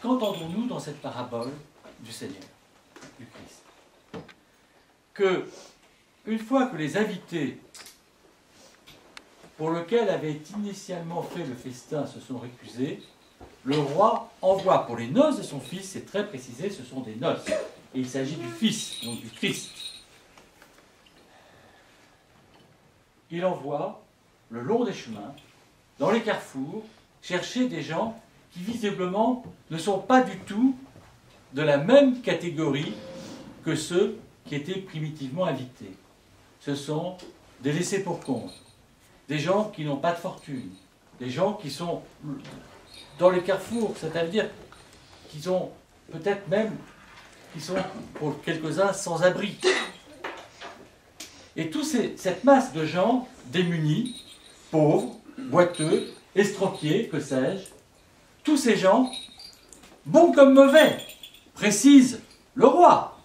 qu'entendons-nous dans cette parabole du Seigneur, du Christ? Que, une fois que les invités pour lesquels avait initialement fait le festin se sont récusés, le roi envoie pour les noces de son fils, c'est très précisé, ce sont des noces, et il s'agit du Fils, donc du Christ. Il envoie, le long des chemins, dans les carrefours, chercher des gens qui visiblement ne sont pas du tout de la même catégorie que ceux qui étaient primitivement invités. Ce sont des laissés pour compte, des gens qui n'ont pas de fortune, des gens qui sont dans les carrefours, c'est-à-dire qui sont peut-être même, qui sont pour quelques-uns sans abri. Et cette masse de gens démunis, pauvres, boiteux, estropiés, que sais-je, tous ces gens, bons comme mauvais, précise le roi.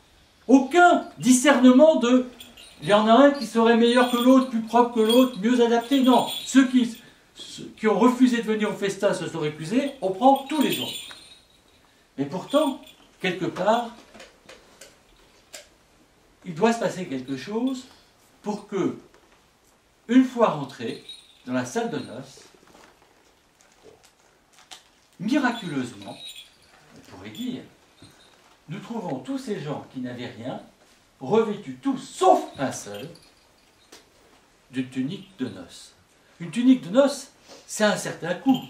Aucun discernement de « il y en a un qui serait meilleur que l'autre, plus propre que l'autre, mieux adapté ». Non, ceux qui ont refusé de venir au festin se sont récusés, on prend tous les autres. Mais pourtant, quelque part, il doit se passer quelque chose pour que, une fois rentrés dans la salle de noces, miraculeusement, on pourrait dire, nous trouvons tous ces gens qui n'avaient rien, revêtus tous, sauf un seul, d'une tunique de noces. Une tunique de noces, c'est un certain coût.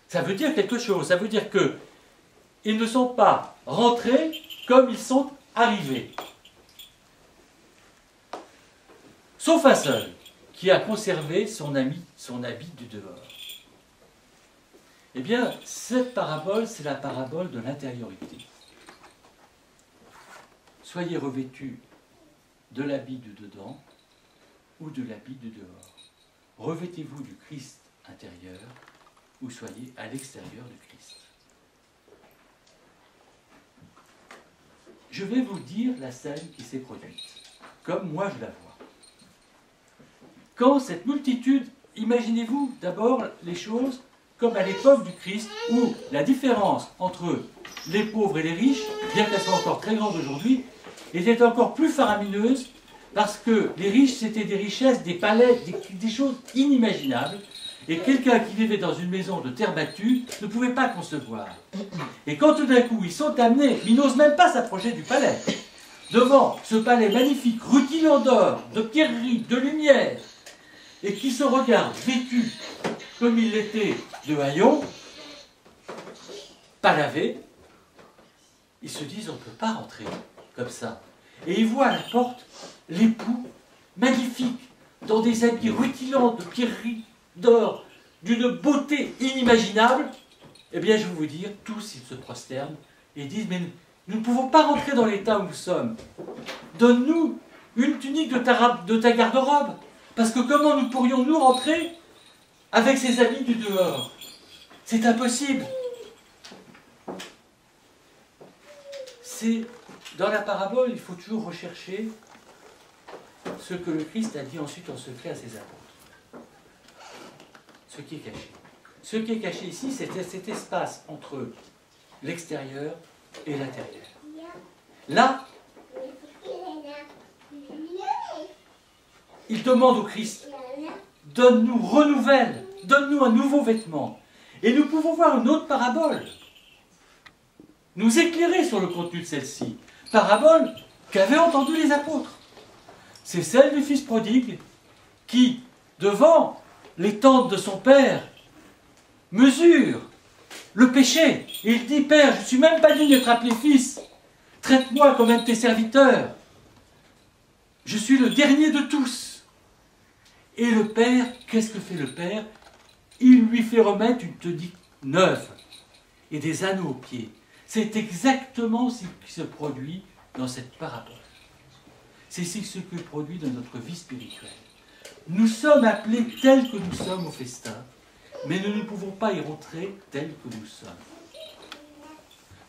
Ça veut dire quelque chose. Ça veut dire qu'ils ne sont pas rentrés comme ils sont arrivés. Sauf un seul, qui a conservé son habit du dehors. Eh bien, cette parabole, c'est la parabole de l'intériorité. Soyez revêtus de l'habit du dedans ou de l'habit du dehors. Revêtez-vous du Christ intérieur ou soyez à l'extérieur du Christ. Je vais vous dire la scène qui s'est produite, comme moi je la vois. Quand cette multitude, imaginez-vous d'abord les choses comme à l'époque du Christ, où la différence entre les pauvres et les riches, bien qu'elle soit encore très grande aujourd'hui, était encore plus faramineuse, parce que les riches, c'était des richesses, des palais, des choses inimaginables, et quelqu'un qui vivait dans une maison de terre battue ne pouvait pas concevoir. Et quand tout d'un coup, ils sont amenés, ils n'osent même pas s'approcher du palais, devant ce palais magnifique, rutilant d'or, de pierreries, de lumière, et qui se regardent vêtus comme il l'était de haillons, pas lavés, ils se disent on ne peut pas rentrer comme ça. Et ils voient à la porte l'époux magnifique, dans des habits rutilants de pierreries, d'or, d'une beauté inimaginable. Eh bien, je vais vous dire, tous ils se prosternent et disent mais nous ne pouvons pas rentrer dans l'état où nous sommes. Donne-nous une tunique de ta garde-robe, parce que comment nous pourrions nous rentrer avec ces habits du dehors? C'est impossible. Dans la parabole, il faut toujours rechercher ce que le Christ a dit ensuite en secret à ses apôtres. Ce qui est caché. Ce qui est caché ici, c'est cet espace entre l'extérieur et l'intérieur. Là, il demande au Christ, donne-nous, renouvelle, donne-nous un nouveau vêtement. Et nous pouvons voir une autre parabole, nous éclairer sur le contenu de celle-ci. Parabole qu'avaient entendu les apôtres. C'est celle du fils prodigue qui, devant les tentes de son père, mesure le péché. Et il dit, Père, je ne suis même pas digne d'être appelé fils. Traite-moi comme un de tes serviteurs. Je suis le dernier de tous. Et le père, qu'est-ce que fait le père? Il lui fait remettre une tunique neuve et des anneaux aux pieds. C'est exactement ce qui se produit dans cette parabole. C'est ce qui se produit dans notre vie spirituelle. Nous sommes appelés tels que nous sommes au festin, mais nous ne pouvons pas y rentrer tels que nous sommes.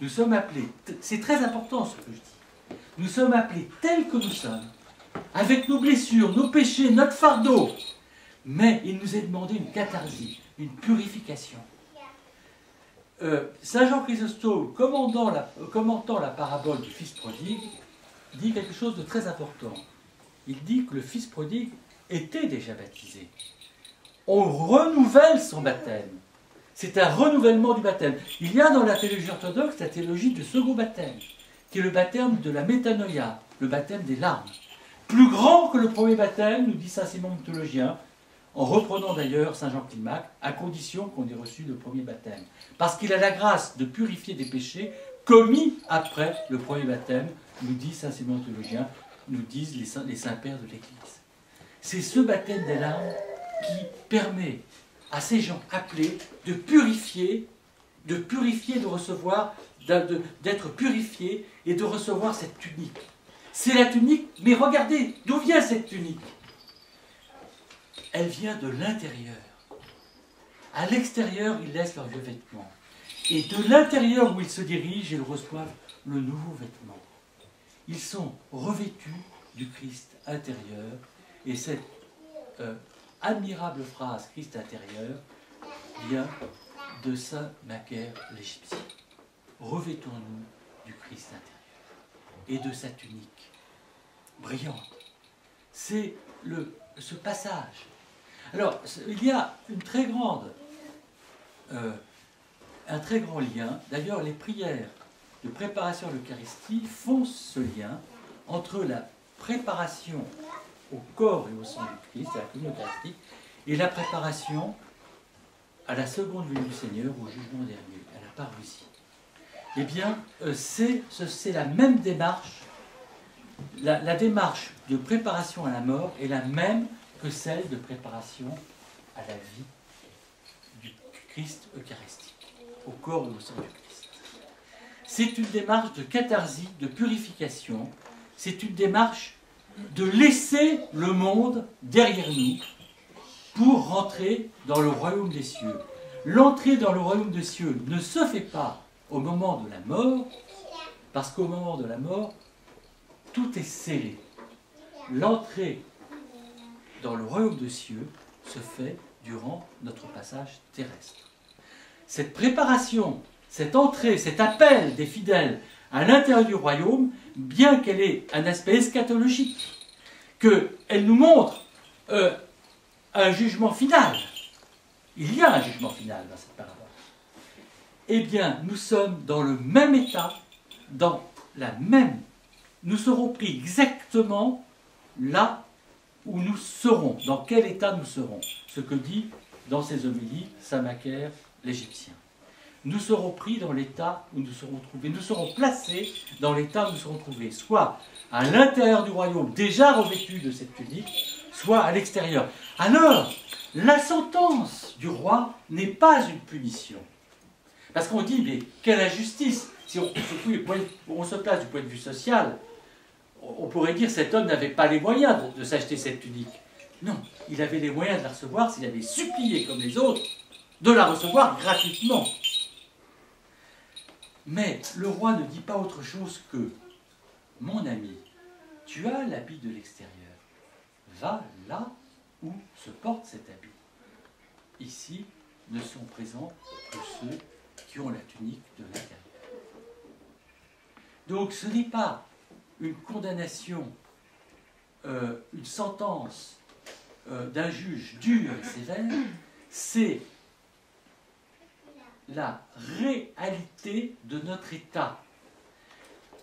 Nous sommes appelés, c'est très important ce que je dis, nous sommes appelés tels que nous sommes, avec nos blessures, nos péchés, notre fardeau, mais il nous est demandé une catharsis, une purification. Saint Jean Chrysostome, commentant la parabole du fils prodigue, dit quelque chose de très important. Il dit que le fils prodigue était déjà baptisé. On renouvelle son baptême. C'est un renouvellement du baptême. Il y a dans la théologie orthodoxe la théologie du second baptême, qui est le baptême de la métanoïa, le baptême des larmes. Plus grand que le premier baptême, nous dit saint Simon le théologien, en reprenant d'ailleurs saint Jean Climac, à condition qu'on ait reçu le premier baptême. Parce qu'il a la grâce de purifier des péchés commis après le premier baptême, nous dit saint Simon le théologien, nous disent les saints pères de l'Église. C'est ce baptême des larmes qui permet à ces gens appelés de purifier, de recevoir, d'être purifiés et de recevoir cette tunique. C'est la tunique, mais regardez, d'où vient cette tunique? Elle vient de l'intérieur. À l'extérieur, ils laissent leurs vieux vêtements. Et de l'intérieur où ils se dirigent, ils reçoivent le nouveau vêtement. Ils sont revêtus du Christ intérieur. Et cette admirable phrase « Christ intérieur » vient de saint Macaire l'Égyptien. Revêtons-nous du Christ intérieur et de sa tunique brillante. C'est ce passage. Alors, il y a un très grand lien. D'ailleurs, les prières de préparation à l'Eucharistie font ce lien entre la préparation au corps et au sang du Christ, à la communion eucharistique, et la préparation à la seconde venue du Seigneur, au jugement dernier, à la parousie. Eh bien, c'est la même démarche. La démarche de préparation à la mort est la même que celle de préparation à la vie du Christ eucharistique, au corps et au sang du Christ. C'est une démarche de catharsie, de purification, c'est une démarche de laisser le monde derrière nous pour rentrer dans le royaume des cieux. L'entrée dans le royaume des cieux ne se fait pas au moment de la mort, parce qu'au moment de la mort, tout est scellé. L'entrée dans le royaume des cieux se fait durant notre passage terrestre. Cette préparation, cette entrée, cet appel des fidèles à l'intérieur du royaume, bien qu'elle ait un aspect eschatologique, qu'elle nous montre un jugement final. Il y a un jugement final dans cette parabole. Eh bien, nous sommes dans le même état, nous serons pris exactement là où nous serons, dans quel état nous serons. Ce que dit dans ses homélies saint Macaire l'Égyptien. Nous serons pris dans l'état où nous serons trouvés, nous serons placés dans l'état où nous serons trouvés, soit à l'intérieur du royaume, déjà revêtu de cette tunique, soit à l'extérieur. Alors, la sentence du roi n'est pas une punition. Parce qu'on dit, mais quelle injustice! Si on se place du point de vue social, on pourrait dire que cet homme n'avait pas les moyens de s'acheter cette tunique. Non, il avait les moyens de la recevoir s'il avait supplié comme les autres de la recevoir gratuitement. Mais le roi ne dit pas autre chose que « Mon ami, tu as l'habit de l'extérieur. Va là où se porte cet habit. Ici ne sont présents que ceux qui ont la tunique de l'intérieur. » Donc ce n'est pas une condamnation, une sentence d'un juge dur et sévère, c'est la réalité de notre état.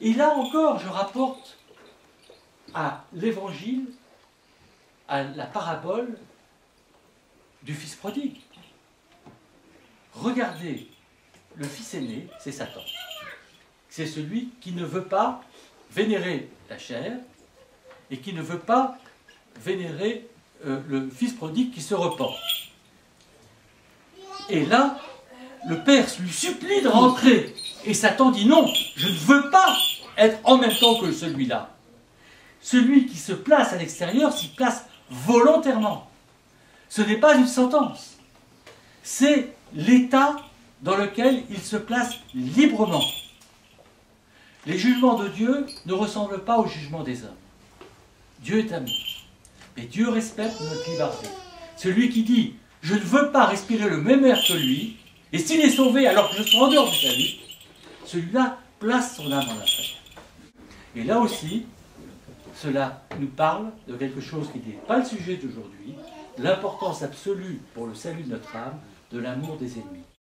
Et là encore, je rapporte à l'évangile, à la parabole du fils prodigue. Regardez, le fils aîné, c'est Satan. C'est celui qui ne veut pas vénérer la chair et qui ne veut pas vénérer le fils prodigue qui se repent. Et là, le père lui supplie de rentrer. Et Satan dit non, je ne veux pas être en même temps que celui-là. Celui qui se place à l'extérieur s'y place volontairement. Ce n'est pas une sentence. C'est l'état dans lequel il se place librement. Les jugements de Dieu ne ressemblent pas aux jugements des hommes. Dieu est amour. Mais Dieu respecte notre liberté. Celui qui dit « je ne veux pas respirer le même air que lui », Et s'il est sauvé alors que je suis en dehors du salut, celui-là place son âme en affaire. Et là aussi, cela nous parle de quelque chose qui n'est pas le sujet d'aujourd'hui, l'importance absolue pour le salut de notre âme de l'amour des ennemis.